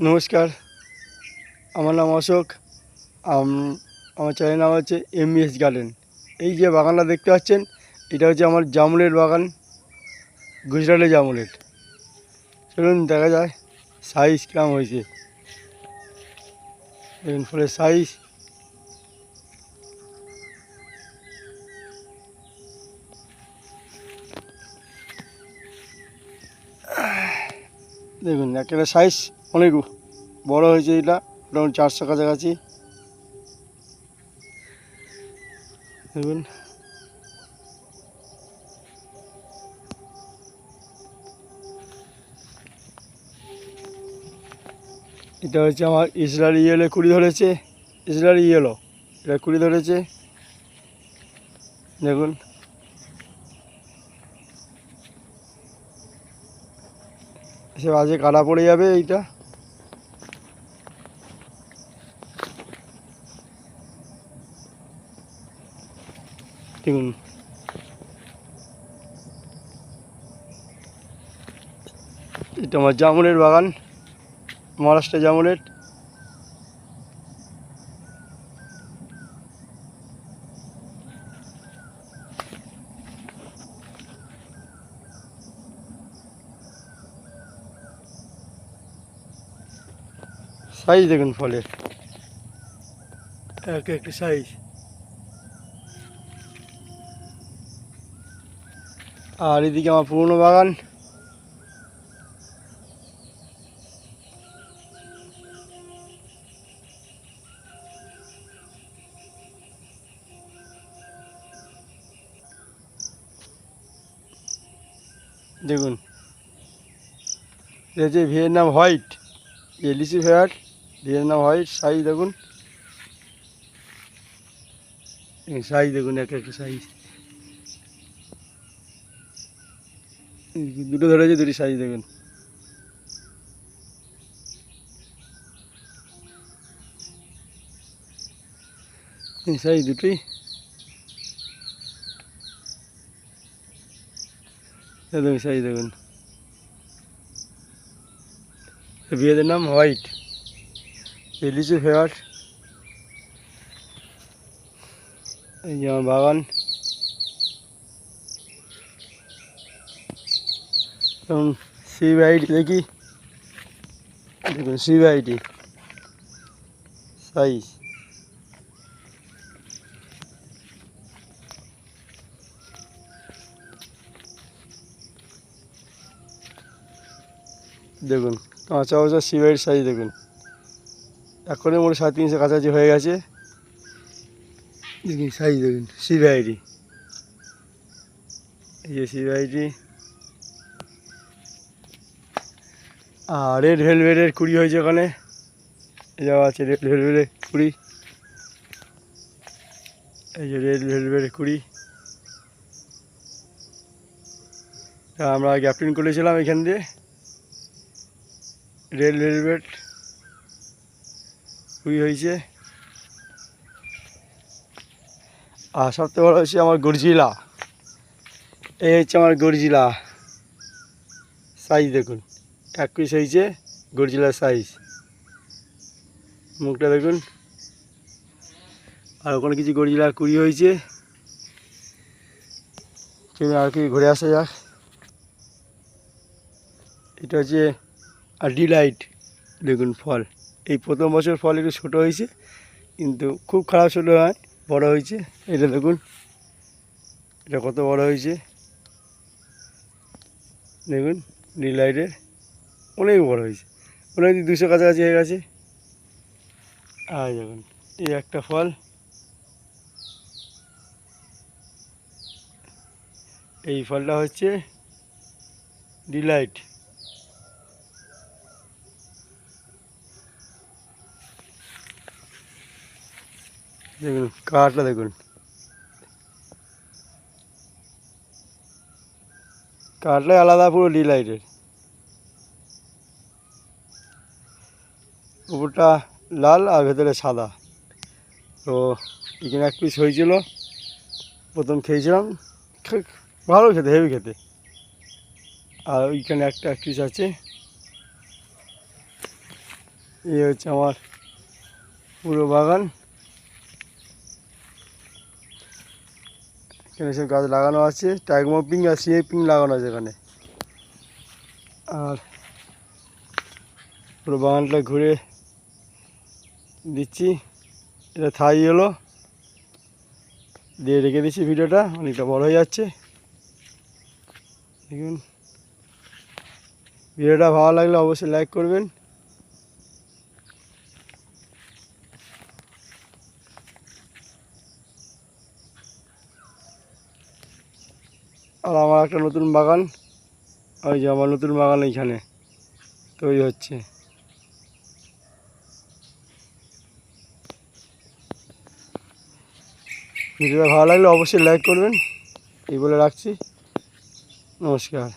নমস্কার, আমার নাম অশোক। আমার চ্যানেলের নাম হচ্ছে এমএস গার্ডেন। এই যে বাগানটা দেখতে পাচ্ছেন, এটা হচ্ছে আমার জামুনের বাগান, গুজরাটে জামুনের। চলুন দেখা যায় সাইজ কেমন হয়েছে। দেখুন ফলের সাইজ। দেখুন একটা সাইজ অনেক বড় হয়েছে, এটা মোটামুটি 400 কাছাকাছি। দেখুন এটা হচ্ছে আমার ইসরায়েলি ইয়েলো কুড়ি ধরেছে। ইসরায়েলি ইয়েলো এটা কুড়ি ধরেছে। দেখুন সে আজকে কাটা পড়ে যাবে এইটা। দেখুন এটা আমার জামুনের বাগান, মহারাষ্ট্র জামুনের। সাইজ দেখুন ফলের, একটি সাইজ। আর এদিকে আমার পুরনো বাগান। দেখুন এটা হচ্ছে ভিয়েতনাম হোয়াইট, লিচি ফেয়ার ভিয়েতনাম হোয়াইট। সাইজ দেখুন, সাইজ দেখুন একটা সাইজ। দুটো ধরেছে, দুটি সাইজ দেখুন। সাইজ দুটোই। দেখুন সাইজ দেখুন, ভিয়েতনাম হোয়াইট, লিচি ফেয়ার। এই যে আমার বাগান। এবং সিভিআইটি দেখি, দেখুন সিভিআইটি সাইজ। দেখুন কাঁচা কাঁচা সিভিআইটির সাইজ দেখুন, এখনই মোট 350 কাছাকাছি হয়ে গেছে। দেখুন সাইজ দেখুন সিভিআইটি, এই যে সিভিআইটি। আর রেড ভেলভেটের কুড়ি হয়েছে ওখানে, যাওয়া আছে রেড ভেলভেটের কুড়ি। এই যে রেড ভেলভেটের কুড়ি, আমরা গ্যাপটিং করেছিলাম এখান দিয়ে। রেড ভেলভেট কুড়ি হয়েছে। আর সবথেকে বড় হচ্ছে আমার গর্জিলা। এই হচ্ছে আমার গর্জিলা, সাইজ দেখুন 1 পিস হয়েছে গর্জিলার সাইজ। মুখটা দেখুন। আর ওখানে কিছু গর্জিলা কুড়ি হয়েছে। আর কি ঘুরে আসা যাক। এটা হচ্ছে আর ডিলাইট। দেখুন ফল, এই প্রথম বছর ফল একটু ছোটো হয়েছে, কিন্তু খুব খারাপ ছোটো হয়, বড় হয়েছে। এটা দেখুন এটা কত বড় হয়েছে। দেখুন ডিলাইটের অনেক বড় হয়েছে, অনেক 200 কাছাকাছি হয়ে গেছে। আর দেখুন এই একটা ফল, এই ফলটা হচ্ছে ডিলাইট। দেখুন কাঠটা দেখুন, কাঠটাই আলাদা পুরো ডিলাইটের। উপরটা লাল আর ভেতরে সাদা। তো এখানে 1 পিস হয়েছিল, প্রথম খেয়েছিলাম, ভালো খেতে, হেভি খেতে। আর ওইখানে 1 পিস আছে। এই হচ্ছে আমার পুরো বাগান। এখানে সব গাছ লাগানো আছে, টাইগমো পিং আর সিএ পিং লাগানো আছে এখানে। আর পুরো বাগানটা ঘুরে দিচ্ছি। এটা থাই হলো দিয়ে রেখে দিচ্ছি। ভিডিওটা অনেকটা বড় হয়ে যাচ্ছে। দেখুন, ভিডিওটা ভালো লাগলে অবশ্যই লাইক করবেন। আর আমার একটা নতুন বাগান, ওই যে আমার নতুন বাগান এইখানে তৈরি হচ্ছে। ভিডিওটা ভালো লাগলে অবশ্যই লাইক করবেন। এই বলে রাখছি। নমস্কার।